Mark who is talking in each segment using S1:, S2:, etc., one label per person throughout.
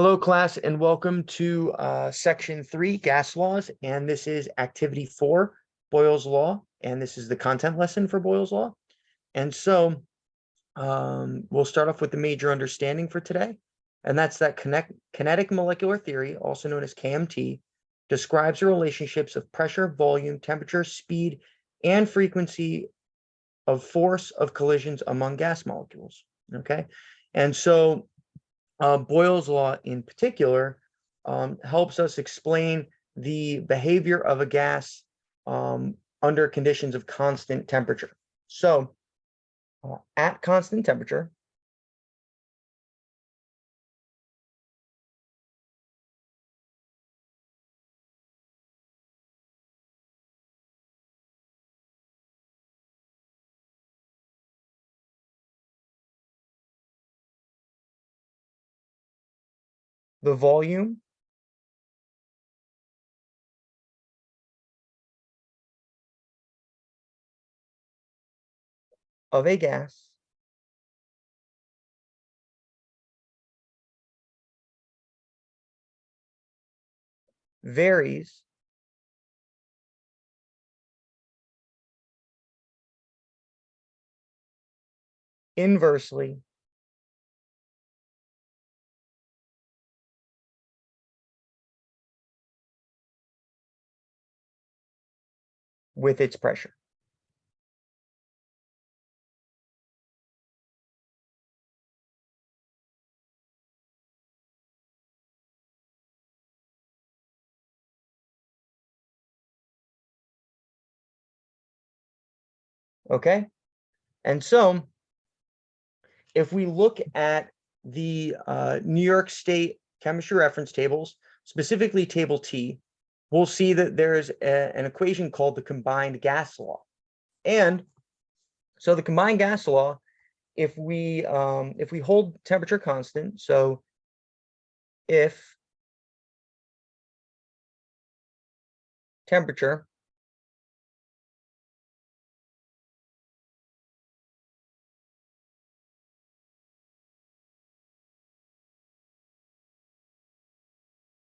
S1: Hello, class, and welcome to section 3, gas laws. And this is activity 4, Boyle's law. And this is the content lesson for Boyle's law. And so we'll start off with the major understanding for today. And that's that kinetic molecular theory, also known as KMT, describes the relationships of pressure, volume, temperature, speed, and frequency of force of collisions among gas molecules. Okay. And so Boyle's law in particular helps us explain the behavior of a gas under conditions of constant temperature. So at constant temperature, the volume of a gas varies inversely with its pressure. Okay, and so if we look at the New York State chemistry reference tables, specifically table T, we'll see that there's an equation called the combined gas law. And so the combined gas law, if we hold temperature constant, so if temperature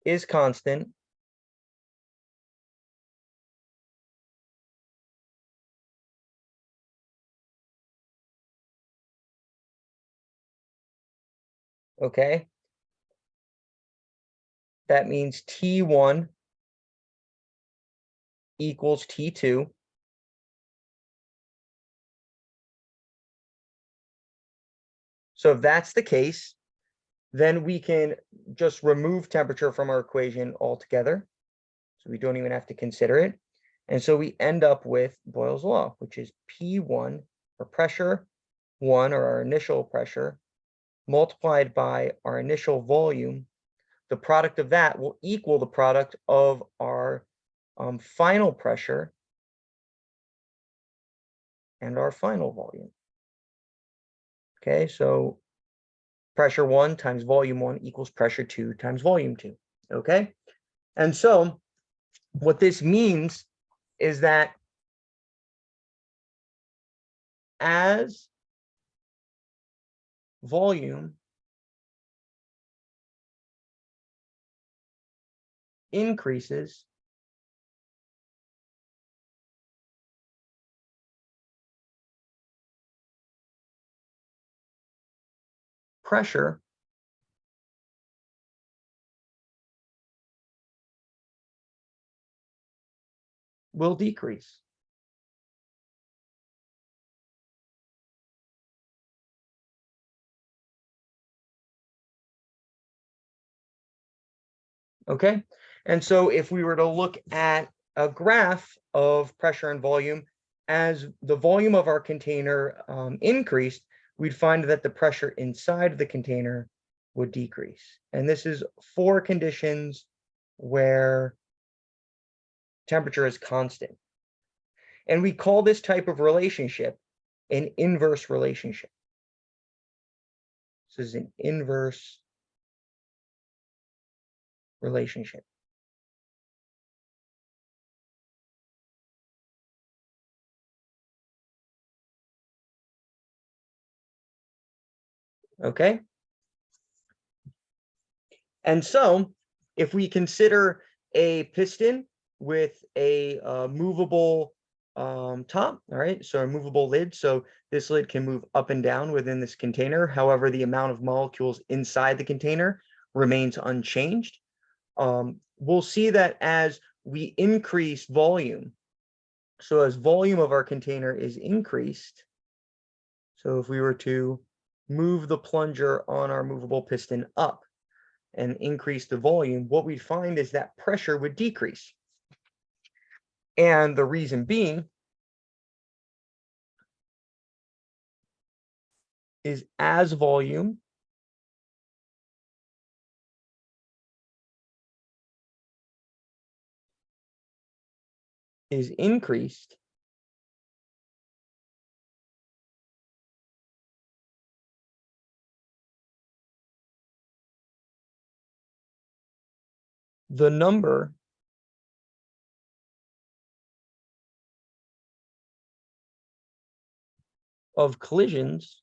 S1: is constant, okay, that means T1 equals T2. So if that's the case, then we can just remove temperature from our equation altogether. So we don't even have to consider it. And so we end up with Boyle's law, which is P1, or pressure 1, or our initial pressure, multiplied by our initial volume. The product of that will equal the product of our final pressure and our final volume. Okay, so pressure 1 times volume 1 equals pressure 2 times volume 2. Okay, and so what this means is that as volume increases, pressure will decrease. Okay, and so if we were to look at a graph of pressure and volume, as the volume of our container increased, we'd find that the pressure inside of the container would decrease. And this is for conditions where temperature is constant. And we call this type of relationship an inverse relationship. This is an inverse relationship. Okay. And so if we consider a piston with a movable top, all right, so a movable lid. So this lid can move up and down within this container. However, the amount of molecules inside the container remains unchanged. We'll see that as we increase volume, so as volume of our container is increased, so if we were to move the plunger on our movable piston up and increase the volume, what we'd find is that pressure would decrease. And the reason being is as volume is increased, the number of collisions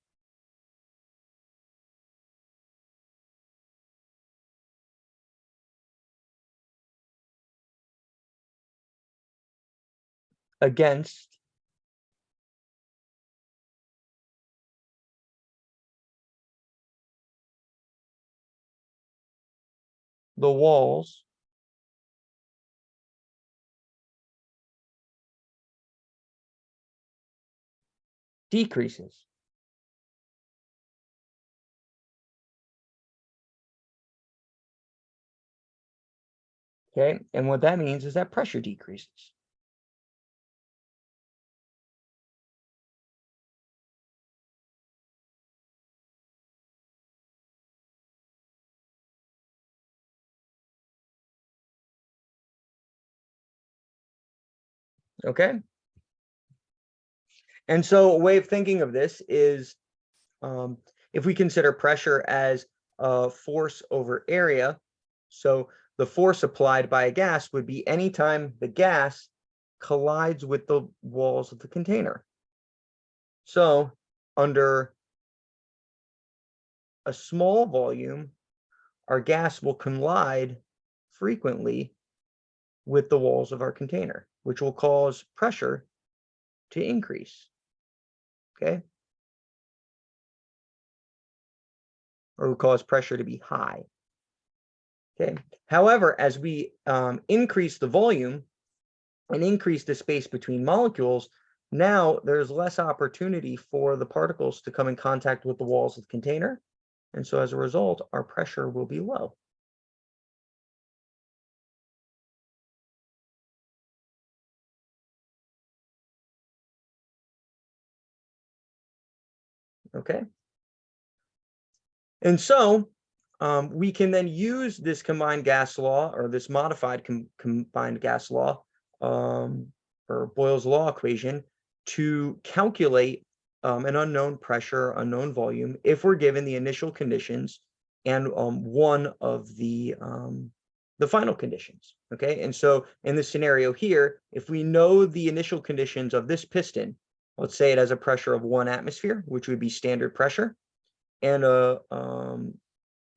S1: against the walls decreases. Okay, and what that means is that pressure decreases. Okay, and so a way of thinking of this is if we consider pressure as a force over area, so the force applied by a gas would be anytime the gas collides with the walls of the container. So under a small volume, our gas will collide frequently with the walls of our container, which will cause pressure to increase. Okay. Or will cause pressure to be high. Okay. However, as we increase the volume and increase the space between molecules, now there's less opportunity for the particles to come in contact with the walls of the container. And so as a result, our pressure will be low. Okay. And so we can then use this combined gas law, or this modified combined gas law, or Boyle's law equation, to calculate an unknown pressure, unknown volume, if we're given the initial conditions and one of the final conditions. Okay, and so in this scenario here, if we know the initial conditions of this piston, let's say it has a pressure of 1 atmosphere, which would be standard pressure, and a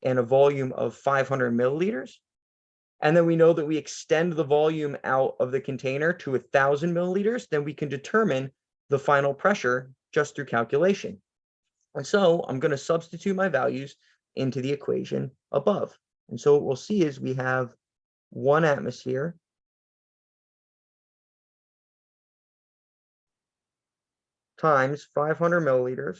S1: volume of 500 milliliters. And then we know that we extend the volume out of the container to 1,000 milliliters, then we can determine the final pressure just through calculation. And so I'm going to substitute my values into the equation above. And so what we'll see is we have 1 atmosphere times 500 milliliters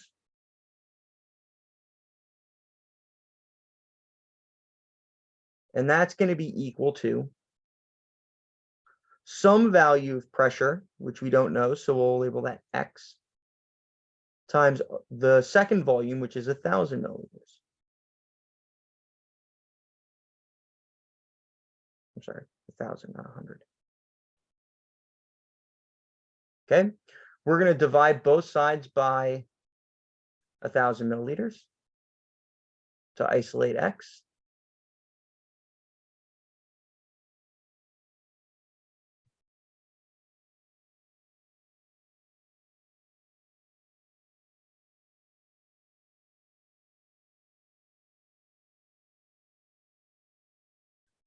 S1: and that's going to be equal to some value of pressure, which we don't know, so we'll label that X, times the second volume, which is 1,000 milliliters. I'm sorry, 1,000, not 100. Okay, we're going to divide both sides by 1,000 milliliters to isolate X.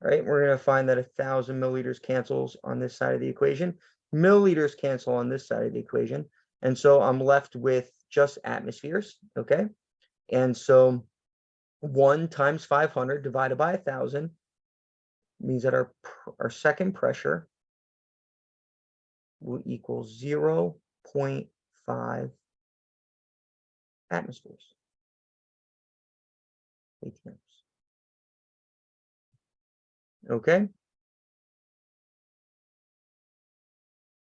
S1: All right, we're going to find that 1,000 milliliters cancels on this side of the equation. Milliliters cancel on this side of the equation. And so I'm left with just atmospheres, okay? And so 1 times 500 divided by 1,000 means that our second pressure will equal 0.5 atmospheres. Okay?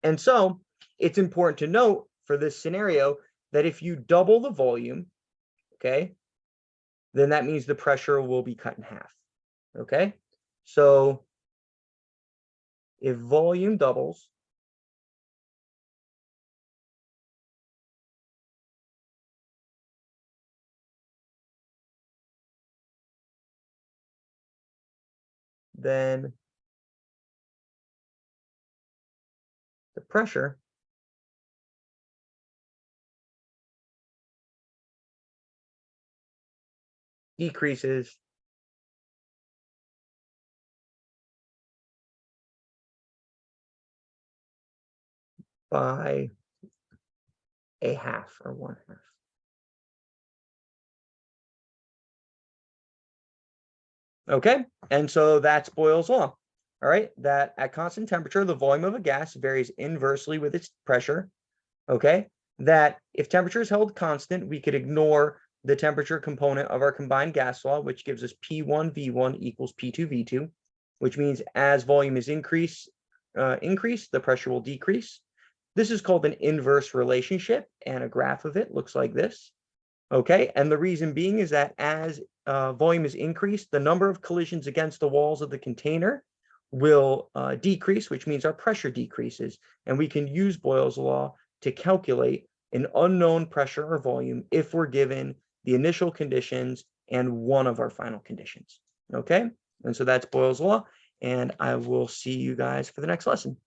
S1: And so it's important to note for this scenario that if you double the volume, okay, then that means the pressure will be cut in half. Okay? So if volume doubles, then the pressure decreases by a half or 1/2. Okay, and so that's Boyle's law. All right, that at constant temperature, the volume of a gas varies inversely with its pressure. Okay, that if temperature is held constant, we could ignore the temperature component of our combined gas law, which gives us P1V1 equals P2V2, which means as volume is increased, the pressure will decrease. This is called an inverse relationship, and a graph of it looks like this. Okay, and the reason being is that as volume is increased, the number of collisions against the walls of the container will decrease, which means our pressure decreases. And we can use Boyle's law to calculate an unknown pressure or volume if we're given the initial conditions and one of our final conditions. Okay, and so that's Boyle's law, and I will see you guys for the next lesson.